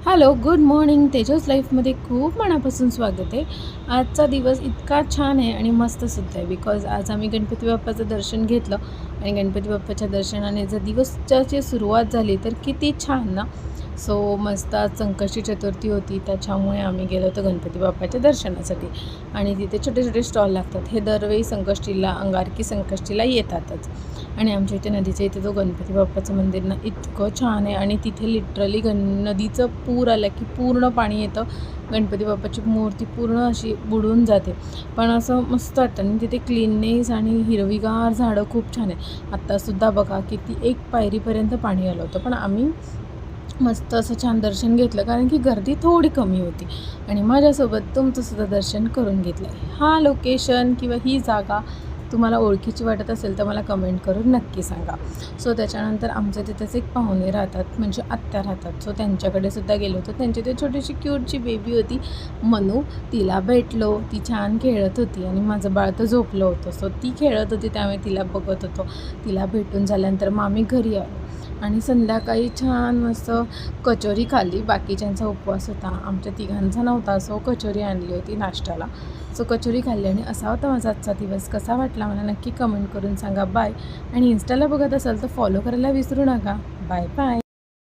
Hello, good morning. Tejas लाईफमध्ये खूप मनापासून स्वागत आहे. आजचा दिवस इतका छान आहे आणि मस्तसुद्धा आहे बिकॉज आज आम्ही गणपती बाप्पाचं दर्शन घेतलं आणि गणपती बाप्पाच्या दर्शनाने जर दिवसाची सुरुवात झाली तर किती छान ना. सो मस्त आज संकष्टी चतुर्थी होती, त्याच्यामुळे आम्ही गेलो होतो गणपती बाप्पाच्या दर्शनासाठी आणि तिथे छोटे छोटे स्टॉल लागतात. हे दरवेळी संकष्टीला, अंगारकी संकष्टीला येतातच. आणि आमच्या इथे नदीच्या इथे जो गणपती बाप्पाचं मंदिर ना इतकं छान आहे आणि तिथे लिटरली नदीचं पूर आलं की पूर्ण पाणी येतं. गणपती बाप्पाची मूर्ती पूर्ण अशी बुडून जाते, पण असं मस्त वाटतं आणि तिथे क्लीननेस आणि हिरवीगार झाडं खूप छान आहे. आत्तासुद्धा बघा किती एक पायरीपर्यंत पाणी आलं होतं, पण आम्ही मस्त असं छान दर्शन घेतलं कारण की गर्दी थोडी कमी होती आणि माझ्यासोबत तुमचंसुद्धा दर्शन करून घेतलं. हा लोकेशन किंवा ही जागा तुम्हाला ओळखीची वाटत असेल तर मला कमेंट करून नक्की सांगा. सो त्याच्यानंतर आमच्या तिथेच एक पाहुणे राहतात, म्हणजे आत्या राहतात. सो त्यांच्याकडे सुद्धा गेलो होतो. त्यांची ते छोटीशी क्यूटची बेबी होती मनू, तिला भेटलो. ती छान खेळत होती आणि माझं बाळ तर झोपलं होतं. सो ती खेळत होती त्यामुळे तिला बघत होतो. तिला भेटून झाल्यानंतर मग आम्ही घरी आलो आणि संध्याकाळी छान मस्त कचोरी खाल्ली. बाकीच्यांचा उपवास होता, आमच्या तिघांचा नव्हता. सो कचोरी आणली होती नाश्त्याला. सो कचोरी खाल्ली आणि असा होता माझा आजचा दिवस. कसा वाटला मला नक्की कमेंट करून सांगा. बाय. आणि इन्स्टाला बघत असाल तर फॉलो करायला विसरू नका. Bye bye.